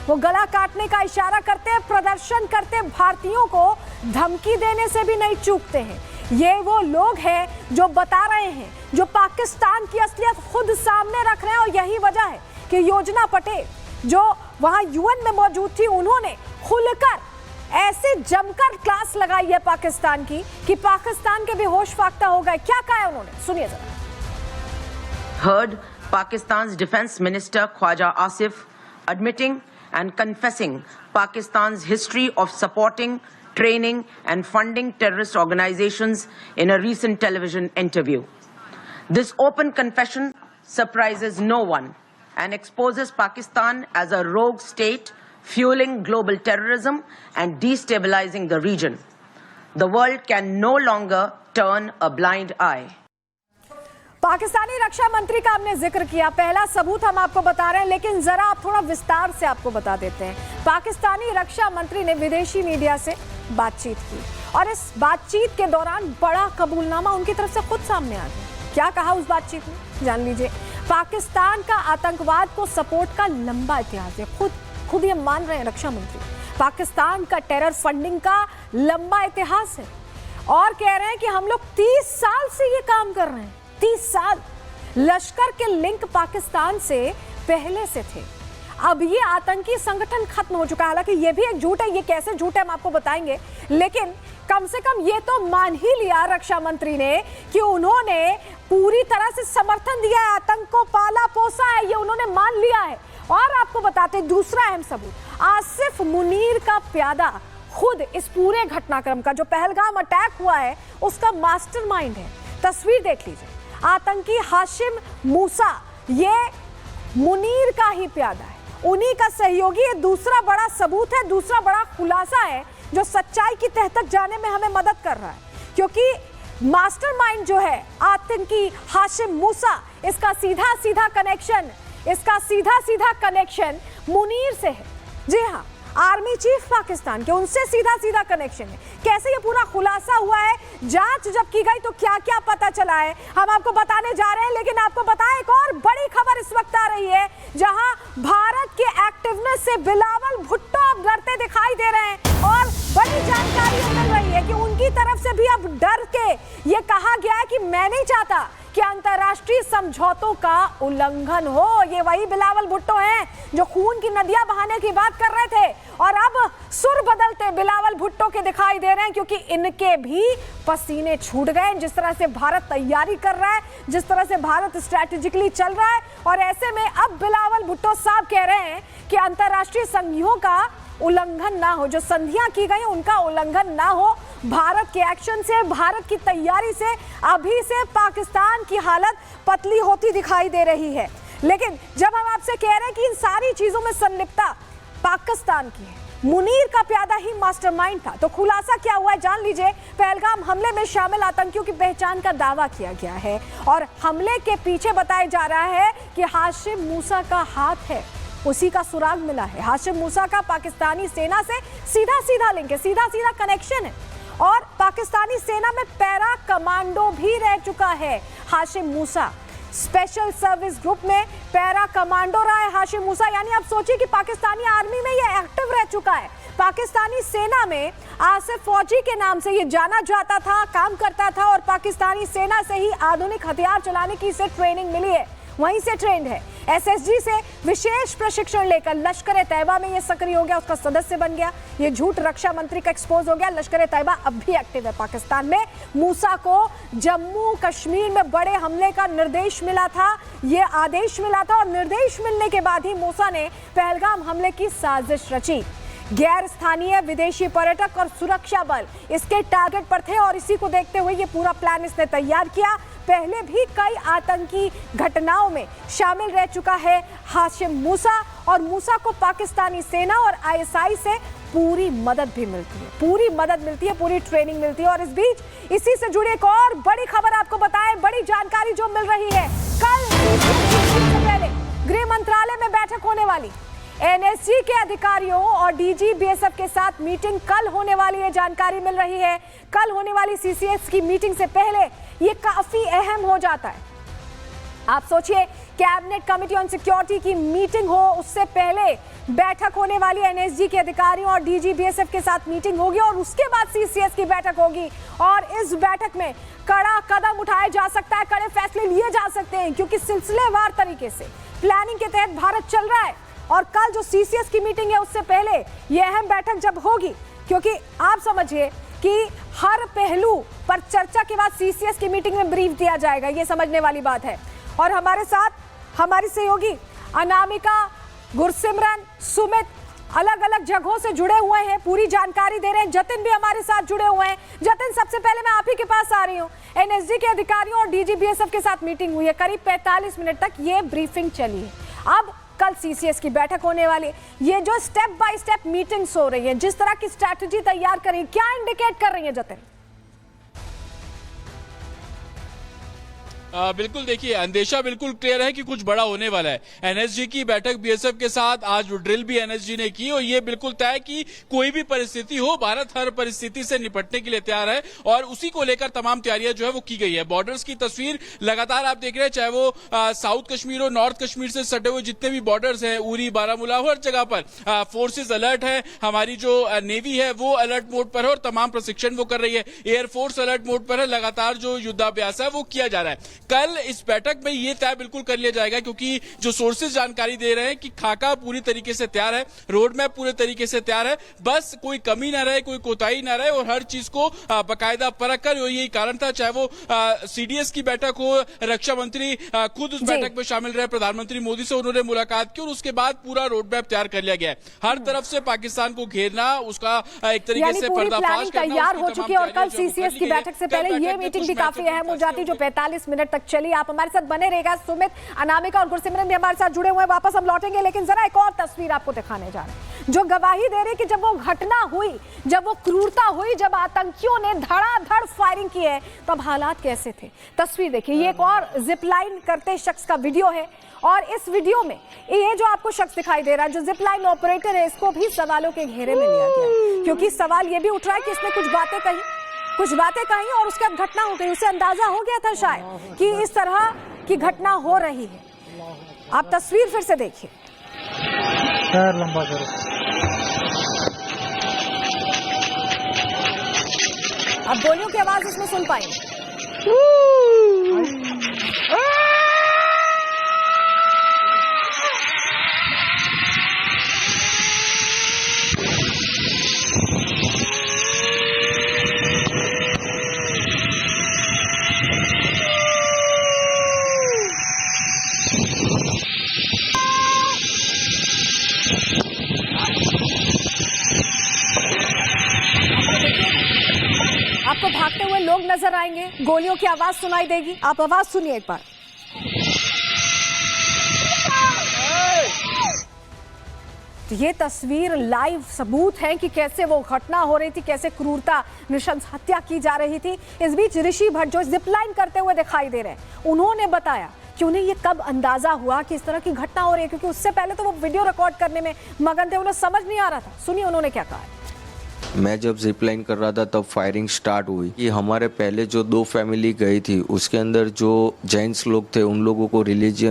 वो गला काटने का इशारा करते हैं, प्रदर्शन करते भारतीयों को धमकी देने से भी नहीं चूकते हैं। ये वो लोग हैं जो बता रहे हैं, जो पाकिस्तान की असलियत खुद सामने रख रहे हैं। और यही वजह है कि योजना पटेल जो वहां यूएन में मौजूद थी, उन्होंने खुलकर ऐसे जमकर क्लास लगाई है पाकिस्तान की कि पाकिस्तान के भी होश फाख्ता हो गए। क्या कहा है उन्होंने, सुनिए जरा। Heard Pakistan's Defense Minister Khwaja Asif admitting and confessing Pakistan's history of supporting, training and funding terrorist organizations in a recent television interview. This open confession surprises no one and exposes Pakistan as a rogue state fueling global terrorism and destabilizing the region. The world can no longer turn a blind eye. Pakistani रक्षा मंत्री का हमने जिक्र किया, पहला सबूत हम आपको बता रहे हैं, लेकिन जरा आप थोड़ा विस्तार से आपको बता देते हैं। पाकिस्तानी रक्षा मंत्री ने विदेशी मीडिया से बातचीत की और इस बातचीत के दौरान बड़ा कबूलनामा उनकी तरफ से खुद सामने आ गया। क्या कहा उस बातचीत में, जान लीजिए। पाकिस्तान का आतंकवाद को सपोर्ट का लंबा इतिहास है, खुद ये मान रहे हैं रक्षा मंत्री। पाकिस्तान का टेरर फंडिंग का लंबा इतिहास है और कह रहे हैं कि हम लोग 30 साल से ये काम कर रहे हैं। 30 साल लश्कर के लिंक पाकिस्तान से पहले से थे। अब ये आतंकी संगठन खत्म हो चुका है। हालांकि ये भी एक झूठ है, ये कैसे झूठ है हम आपको बताएंगे, लेकिन कम से कम ये तो मान ही लिया रक्षा मंत्री ने कि उन्होंने पूरी तरह से समर्थन दिया है, आतंक को पाला पोसा है, ये उन्होंने मान लिया है। और आपको बताते दूसरा अहम सबूत, आसिफ मुनीर का प्यादा खुद इस पूरे घटनाक्रम का, जो पहलगाम अटैक हुआ है, उसका मास्टरमाइंड है। तस्वीर देख लीजिए, आतंकी हाशिम मूसा ये मुनीर का ही प्यादा है, उन्हीं का सहयोगी। ये दूसरा बड़ा सबूत है, दूसरा बड़ा खुलासा है जो सच्चाई की तह तक जाने में हमें मदद कर रहा है, क्योंकि मास्टरमाइंड जो है आतंकी हाशिम मूसा, इसका सीधा सीधा कनेक्शन मुनीर से है। जी हाँ, आर्मी चीफ पाकिस्तान के, उनसे सीधा कनेक्शन है। कैसे ये पूरा खुलासा हुआ है, जांच जब की गई तो क्या क्या पता चला है, हम आपको बताने जा रहे हैं। लेकिन आपको बताएं, एक और बड़ी खबर इस वक्त आ रही है, जहां भारत के एक्टिवनेस से बिलावल भुट्टो अब डरते दिखाई दे रहे हैं और बड़ी जानकारी मिल रही है कि उनकी तरफ से भी अब डर के ये कहा गया है कि मैं नहीं चाहता कि अंतर्राष्ट्रीय समझौतों का उल्लंघन हो। ये वही बिलावल भुट्टो हैं जो खून की नदियां बहाने की बात कर रहे थे और अब सुर बदलते बिलावल भुट्टो के दिखाई दे रहे हैं, क्योंकि इनके भी पसीने छूट गए। जिस तरह से भारत तैयारी कर रहा है, जिस तरह से भारत स्ट्रैटेजिकली चल रहा है, और ऐसे में अब बिलावल भुट्टो साहब कह रहे हैं कि अंतर्राष्ट्रीय संधियों का उल्लंघन ना हो, जो संधियां की गई उनका उल्लंघन ना हो। भारत के एक्शन से, भारत की तैयारी से अभी से पाकिस्तान की हालत पतली होती दिखाई दे रही है। लेकिन जब हम आपसे कह रहे हैं कि इन सारी चीजों में संलिप्तता पाकिस्तान की है, मुनीर का प्यादा ही मास्टरमाइंड था, तो खुलासा क्या हुआ है जान लीजिए। पहलगाम हमले में शामिल आतंकियों की पहचान का दावा किया गया है और हमले के पीछे बताया जा रहा है कि हाशिम मूसा का हाथ है, उसी का सुराग मिला है। हाशिम मूसा का पाकिस्तानी सेना से सीधा लिंक है, सीधा कनेक्शन है और पाकिस्तानी सेना में पैरा कमांडो भी रह चुका है हाशिम मूसा। स्पेशल सर्विस ग्रुप में पैरा कमांडो रहा है हाशिम मूसा, यानी आप सोचिए कि पाकिस्तानी आर्मी में ये एक्टिव रह चुका है। पाकिस्तानी सेना में आसिफ फौजी के नाम से ये जाना जाता था, काम करता था और पाकिस्तानी सेना से ही आधुनिक हथियार चलाने की इसे ट्रेनिंग मिली है, वहीं से ट्रेंड है। एसएसजी से विशेष प्रशिक्षण लेकर लश्कर तैयबा में ये सक्रिय हो गया, उसका सदस्य बन गया। ये झूठ रक्षा मंत्री का एक्सपोज हो गया। लश्कर तैयबा अब भी एक्टिव है पाकिस्तान में। मूसा को जम्मू कश्मीर में बड़े हमले का निर्देश मिला था, ये आदेश मिला था और निर्देश मिलने के बाद ही मूसा ने पहलगाम हमले की साजिश रची। गैर स्थानीय विदेशी पर्यटक और सुरक्षा बल इसके टारगेट पर थे और इसी को देखते हुए ये पूरा प्लान इसने तैयार किया। पहले भी कई आतंकी घटनाओं में शामिल रह चुका है हाशिम मूसा और मूसा को पाकिस्तानी सेना और आईएसआई से पूरी मदद भी मिलती है, पूरी ट्रेनिंग मिलती है। और इस बीच इसी से जुड़ी एक और बड़ी खबर आपको बताएं, बड़ी जानकारी जो मिल रही है। कल से पहले गृह मंत्रालय में बैठक होने वाली, एनएसजी के अधिकारियों और डीजी बीएसएफ के साथ मीटिंग कल होने वाली है, जानकारी मिल रही है। कल होने वाली सीसीएस की मीटिंग से पहले ये काफी अहम हो जाता है। आप सोचिए, कैबिनेट कमेटी ऑन सिक्योरिटी की मीटिंग हो, उससे पहले बैठक होने वाली एनएसजी के अधिकारियों और डीजी बीएसएफ के साथ मीटिंग होगी और उसके बाद सीसीएस की बैठक होगी और इस बैठक में कड़ा कदम उठाया जा सकता है, कड़े फैसले लिए जा सकते हैं, क्योंकि सिलसिलेवार तरीके से प्लानिंग के तहत भारत चल रहा है। और कल जो सीसीएस की मीटिंग है उससे पहले यह अहम बैठक जब होगी, क्योंकि आप समझिए कि हर पहलू पर चर्चा के बाद सीसीएस की मीटिंग में ब्रीफ दिया जाएगा, ये समझने वाली बात है। और हमारे साथ हमारी सहयोगी अनामिका, गुरसिमरन, सुमित अलग अलग जगहों से जुड़े हुए हैं, पूरी जानकारी दे रहे हैं। जतिन भी हमारे साथ जुड़े हुए हैं। जतिन, सबसे पहले मैं आप ही के पास आ रही हूँ। एनएसजी के अधिकारियों और डीजी बीएसएफ के साथ मीटिंग हुई है, करीब 45 मिनट तक ये ब्रीफिंग चली है। अब कल सीसीएस की बैठक होने वाली, ये जो स्टेप बाय स्टेप मीटिंग्स हो रही है, जिस तरह की स्ट्रैटेजी तैयार कर रही है, क्या इंडिकेट कर रही है जतिन? बिल्कुल, देखिए अंदेशा बिल्कुल क्लियर है कि कुछ बड़ा होने वाला है। एनएसजी की बैठक बीएसएफ के साथ आज ड्रिल भी एनएसजी ने की और ये बिल्कुल तय है कि कोई भी परिस्थिति हो, भारत हर परिस्थिति से निपटने के लिए तैयार है और उसी को लेकर तमाम तैयारियां जो है वो की गई है। बॉर्डर्स की तस्वीर लगातार आप देख रहे हैं, चाहे वो साउथ कश्मीर हो, नॉर्थ कश्मीर से सटे हुए जितने भी बॉर्डर्स हैं, उरी, बारामूला, हर जगह पर फोर्सेज अलर्ट है। हमारी जो नेवी है वो अलर्ट मोड पर है और तमाम प्रशिक्षण वो कर रही है। एयरफोर्स अलर्ट मोड पर है, लगातार जो युद्धाभ्यास है वो किया जा रहा है। कल इस बैठक में ये तय बिल्कुल कर लिया जाएगा, क्योंकि जो सोर्सेज जानकारी दे रहे हैं कि खाका पूरी तरीके से तैयार है, रोड मैप पूरे तरीके से तैयार है, बस कोई कमी ना रहे, कोई कोताही ना रहे और हर चीज को बाकायदा परख कर, यही कारण था, चाहे वो सीडीएस की बैठक हो, रक्षा मंत्री खुद उस बैठक में शामिल रहे, प्रधानमंत्री मोदी से उन्होंने मुलाकात की और उसके बाद पूरा रोड मैप तैयार कर लिया गया है। हर तरफ से पाकिस्तान को घेरना, उसका एक तरीके से पर्दाफाश करना, तैयार हो चुकी है और कल सीसीएस की बैठक से पहले ये मीटिंग भी काफी अहम हो जाती है, जो 45 मिनट तक चली। आप हमारे साथ बने रहेगा। सुमित, अनामिका और गुरसिमरन भी हमारे साथ जुड़े हुए हैं। वापस हम लौटेंगे, लेकिन जरा एक और तस्वीर आपको दिखाने जा रहे हैं, जो गवाही दे रही कि जब वो घटना हुई, जब वो क्रूरता हुई, जब आतंकियों ने धड़ाधड़ फायरिंग की है, तब हालात कैसे थे। तस्वीर देखिए, ये एक और जिप लाइन करते शख्स का वीडियो है और इस वीडियो में ये जो आपको शख्स दिखाई दे रहा है, जो जिप लाइन ऑपरेटर है, इसको भी सवालों के घेरे में लिया गया, क्योंकि सवाल ये भी उठ रहा है कि इसने कुछ बातें कही और उसके बाद घटना हो गई। उसे अंदाजा हो गया था शायद कि इस तरह की घटना हो रही है। आप तस्वीर फिर से देखिए। लंबा करो। अब गोलियों की आवाज इसमें सुन पाएंगे। आपको भागते हुए लोग नजर आएंगे, गोलियों की आवाज सुनाई देगी। आप आवाज सुनिए एक बार। तो ये तस्वीर लाइव सबूत है कि कैसे वो घटना हो रही थी, कैसे क्रूरता, नृशंस हत्या की जा रही थी। इस बीच ऋषि भट्ट जो जिपलाइन करते हुए दिखाई दे रहे हैं, उन्होंने बताया कि उन्हें ये कब अंदाजा हुआ कि इस तरह की घटना हो रही है, क्योंकि उससे पहले तो वो वीडियो रिकॉर्ड करने में मगन थे, उन्हें समझ नहीं आ रहा था। सुनिए उन्होंने क्या कहा। मैं जब जिप लाइन कर रहा था तब फायरिंग स्टार्ट हुई। कि हमारे पहले जो 2 फैमिली गई थी उसके अंदर जो जैन्स लोग थे उन लोगों को रिलीजियन